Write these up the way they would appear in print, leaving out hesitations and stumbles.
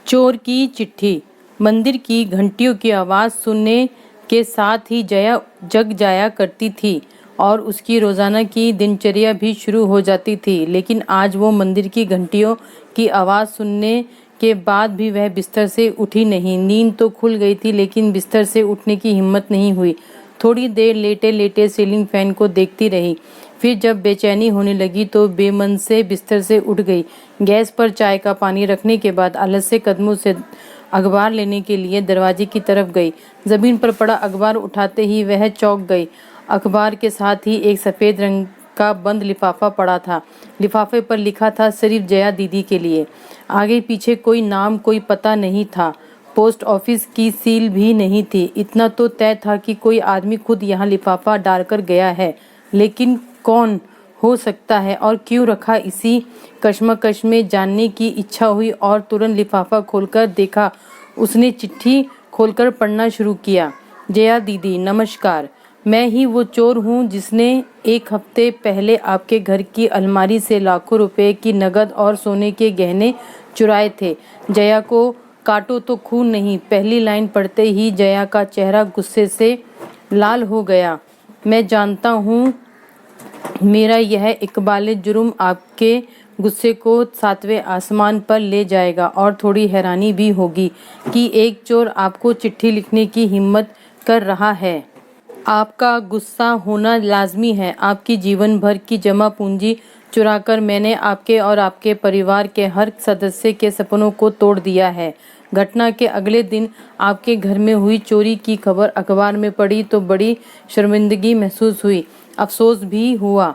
चोर की चिट्ठी। मंदिर की घंटियों की आवाज़ सुनने के साथ ही जया जग जाया करती थी और उसकी रोज़ाना की दिनचर्या भी शुरू हो जाती थी। लेकिन आज वो मंदिर की घंटियों की आवाज़ सुनने के बाद भी वह बिस्तर से उठी नहीं। नींद तो खुल गई थी लेकिन बिस्तर से उठने की हिम्मत नहीं हुई। थोड़ी देर लेटे लेटे सीलिंग फैन को देखती रही। फिर जब बेचैनी होने लगी तो बेमन से बिस्तर से उठ गई। गैस पर चाय का पानी रखने के बाद आलस्य कदमों से अखबार लेने के लिए दरवाजे की तरफ गई। जमीन पर पड़ा अखबार उठाते ही वह चौंक गई। अखबार के साथ ही एक सफ़ेद रंग का बंद लिफाफा पड़ा था। लिफाफे पर लिखा था सिर्फ जया दीदी के लिए। आगे पीछे कोई नाम कोई पता नहीं था। पोस्ट ऑफिस की सील भी नहीं थी। इतना तो तय था कि कोई आदमी खुद यहाँ लिफाफा डालकर गया है, लेकिन कौन हो सकता है और क्यों रखा, इसी कश्मकश में जानने की इच्छा हुई और तुरंत लिफाफा खोलकर देखा। उसने चिट्ठी खोलकर पढ़ना शुरू किया। जया दीदी नमस्कार, मैं ही वो चोर हूँ जिसने एक हफ्ते पहले आपके घर की अलमारी से लाखों रुपए की नकद और सोने के गहने चुराए थे। जया को काटो तो खून नहीं। पहली लाइन पढ़ते ही जया का चेहरा गुस्से से लाल हो गया। मैं जानता हूँ मेरा यह इकबाल जुर्म आपके गुस्से को 7वें आसमान पर ले जाएगा और थोड़ी हैरानी भी होगी कि एक चोर आपको चिट्ठी लिखने की हिम्मत कर रहा है। आपका गुस्सा होना लाजमी है। आपकी जीवन भर की जमा पूंजी चुराकर मैंने आपके और आपके परिवार के हर सदस्य के सपनों को तोड़ दिया है। घटना के अगले दिन आपके घर में हुई चोरी की खबर अखबार में पड़ी तो बड़ी शर्मिंदगी महसूस हुई, अफसोस भी हुआ।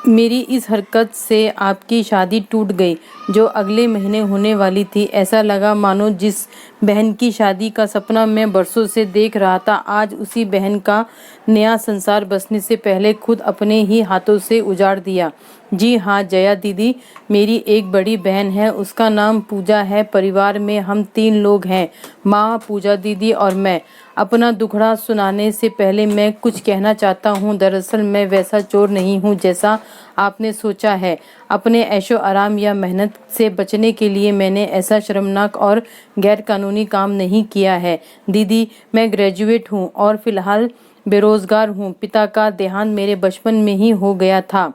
मेरी इस हरकत से आपकी शादी टूट गई जो अगले महीने होने वाली थी। ऐसा लगा मानो जिस बहन की शादी का सपना मैं बरसों से देख रहा था, आज उसी बहन का नया संसार बसने से पहले खुद अपने ही हाथों से उजाड़ दिया। जी हाँ जया दीदी, मेरी एक बड़ी बहन है, उसका नाम पूजा है। परिवार में हम 3 लोग हैं, माँ, पूजा दीदी और मैं। अपना दुखड़ा सुनाने से पहले मैं कुछ कहना चाहता हूँ। दरअसल मैं वैसा चोर नहीं हूँ जैसा आपने सोचा है। अपने ऐशो आराम या मेहनत से बचने के लिए मैंने ऐसा शर्मनाक और गैर कानूनी काम नहीं किया है। दीदी, मैं ग्रेजुएट हूँ और फिलहाल बेरोजगार हूँ। पिता का देहांत मेरे बचपन में ही हो गया था।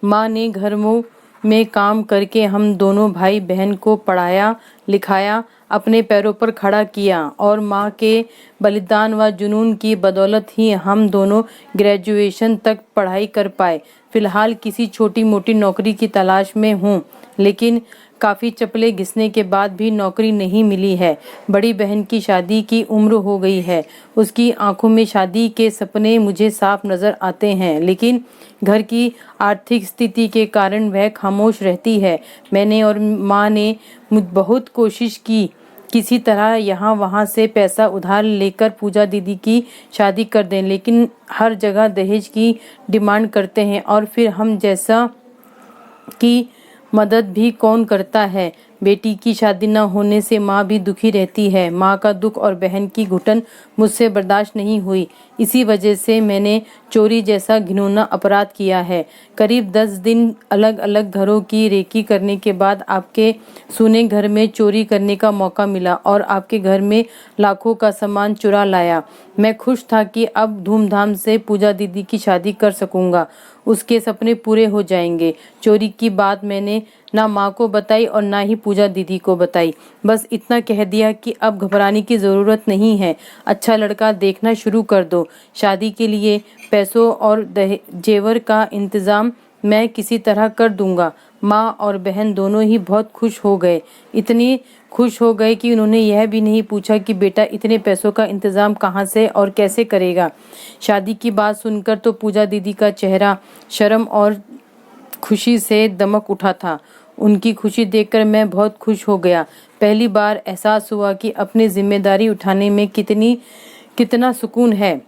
माँ ने घरों में काम करके हम दोनों भाई बहन को पढ़ाया लिखाया, अपने पैरों पर खड़ा किया और माँ के बलिदान व जुनून की बदौलत ही हम दोनों ग्रेजुएशन तक पढ़ाई कर पाए। फिलहाल किसी छोटी मोटी नौकरी की तलाश में हूँ, लेकिन काफ़ी चप्पलें घिसने के बाद भी नौकरी नहीं मिली है। बड़ी बहन की शादी की उम्र हो गई है। उसकी आंखों में शादी के सपने मुझे साफ नज़र आते हैं, लेकिन घर की आर्थिक स्थिति के कारण वह खामोश रहती है। मैंने और माँ ने बहुत कोशिश की किसी तरह यहाँ वहाँ से पैसा उधार लेकर पूजा दीदी की शादी कर दें, लेकिन हर जगह दहेज की डिमांड करते हैं और फिर हम जैसा कि मदद भी कौन करता है। बेटी की शादी न होने से माँ भी दुखी रहती है। माँ का दुख और बहन की घुटन मुझसे बर्दाश्त नहीं हुई। इसी वजह से मैंने चोरी जैसा घिनौना अपराध किया है। करीब 10 दिन अलग अलग घरों की रेकी करने के बाद आपके सुने घर में चोरी करने का मौका मिला और आपके घर में लाखों का सामान चुरा लाया। मैं खुश था कि अब धूमधाम से पूजा दीदी की शादी कर सकूंगा, उसके सपने पूरे हो जाएंगे। चोरी की बात मैंने ना माँ को बताई और ना ही पूजा दीदी को बताई। बस इतना कह दिया कि अब घबराने की ज़रूरत नहीं है, अच्छा लड़का देखना शुरू कर दो। शादी के लिए पैसों और जेवर का इंतज़ाम मैं किसी तरह कर दूंगा। माँ और बहन दोनों ही बहुत खुश हो गए। इतनी खुश हो गए कि उन्होंने यह भी नहीं पूछा कि बेटा इतने पैसों का इंतज़ाम कहाँ से और कैसे करेगा। शादी की बात सुनकर तो पूजा दीदी का चेहरा शर्म और खुशी से दमक उठा था। उनकी खुशी देखकर मैं बहुत खुश हो गया। पहली बार एहसास हुआ कि अपनी जिम्मेदारी उठाने में कितना सुकून है।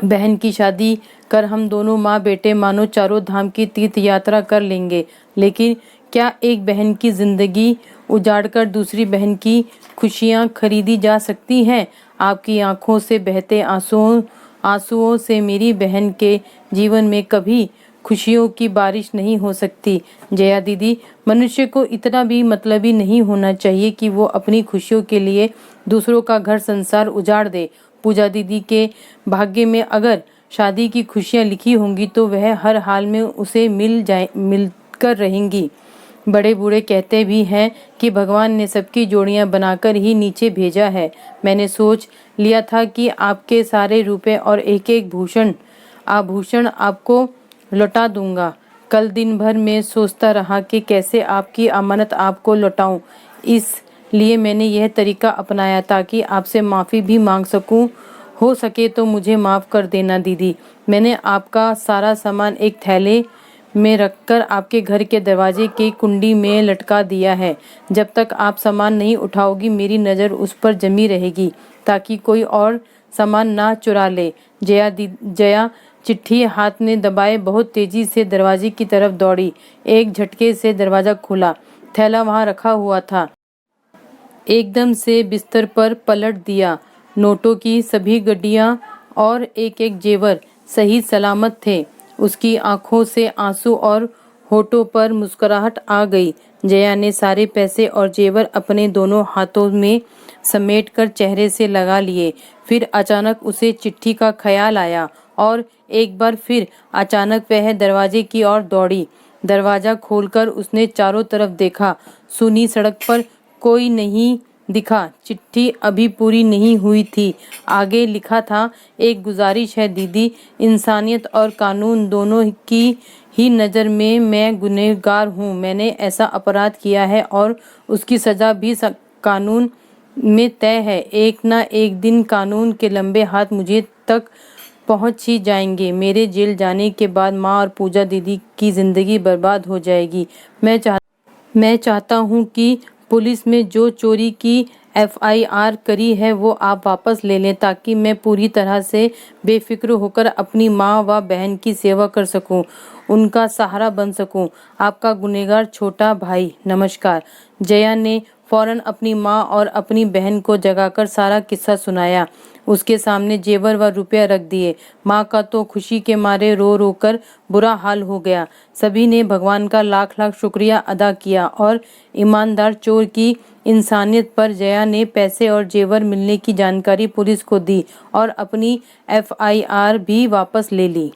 बहन की शादी कर हम दोनों माँ बेटे मानो चारों धाम की तीर्थ यात्रा कर लेंगे। लेकिन क्या एक बहन की जिंदगी उजाड़कर दूसरी बहन की खुशियाँ खरीदी जा सकती हैं? आपकी आंखों से बहते आंसुओं से मेरी बहन के जीवन में कभी खुशियों की बारिश नहीं हो सकती। जया दीदी, मनुष्य को इतना भी मतलबी नहीं होना चाहिए कि वो अपनी खुशियों के लिए दूसरों का घर संसार उजाड़ दे। पूजा दीदी के भाग्य में अगर शादी की खुशियां लिखी होंगी तो वह हर हाल में उसे मिलकर रहेंगी। बड़े बूढ़े कहते भी हैं कि भगवान ने सबकी जोड़ियां बनाकर ही नीचे भेजा है। मैंने सोच लिया था कि आपके सारे रुपए और एक एक आभूषण आपको लौटा दूंगा। कल दिन भर मैं सोचता रहा कि कैसे आपकी अमानत आपको लौटाऊं। इसलिए मैंने यह तरीका अपनाया ताकि आपसे माफ़ी भी मांग सकूं। हो सके तो मुझे माफ़ कर देना दीदी। मैंने आपका सारा सामान एक थैले में रखकर आपके घर के दरवाजे की कुंडी में लटका दिया है। जब तक आप सामान नहीं उठाओगी मेरी नज़र उस पर जमी रहेगी ताकि कोई और सामान ना चुरा ले। जया चिट्ठी हाथ में दबाए बहुत तेजी से दरवाजे की तरफ दौड़ी। एक झटके से दरवाजा खुला। थैला वहां रखा हुआ था। एकदम से बिस्तर पर पलट दिया। नोटों की सभी गड्डियां और एक एक जेवर सही सलामत थे। उसकी आंखों से आंसू और होठों पर मुस्कुराहट आ गई। जया ने सारे पैसे और जेवर अपने दोनों हाथों में समेटकर चेहरे से लगा लिए। फिर अचानक उसे चिट्ठी का ख्याल आया और एक बार फिर अचानक वह दरवाजे की ओर दौड़ी। दरवाजा खोलकर उसने चारों तरफ देखा। सूनी सड़क पर कोई नहीं दिखा। चिट्ठी अभी पूरी नहीं हुई थी। आगे लिखा था, एक गुजारिश है दीदी, इंसानियत और कानून दोनों की ही नज़र में मैं गुनहगार हूँ। मैंने ऐसा अपराध किया है और उसकी सज़ा भी कानून में तय है। एक ना एक दिन कानून के लंबे हाथ मुझे तक पहुंच ही जाएंगे। मेरे जेल जाने के बाद माँ और पूजा दीदी की ज़िंदगी बर्बाद हो जाएगी। मैं चाहता हूँ कि पुलिस में जो चोरी की FIR करी है वो आप वापस ले लें ताकि मैं पूरी तरह से बेफिक्र होकर अपनी माँ व बहन की सेवा कर सकूं, उनका सहारा बन सकूं। आपका गुनहगार छोटा भाई, नमस्कार। जया ने फौरन अपनी माँ और अपनी बहन को जगाकर सारा किस्सा सुनाया। उसके सामने जेवर व रुपया रख दिए। माँ का तो खुशी के मारे रो रो कर बुरा हाल हो गया। सभी ने भगवान का लाख लाख शुक्रिया अदा किया और ईमानदार चोर की इंसानियत पर जया ने पैसे और जेवर मिलने की जानकारी पुलिस को दी और अपनी FIR भी वापस ले ली।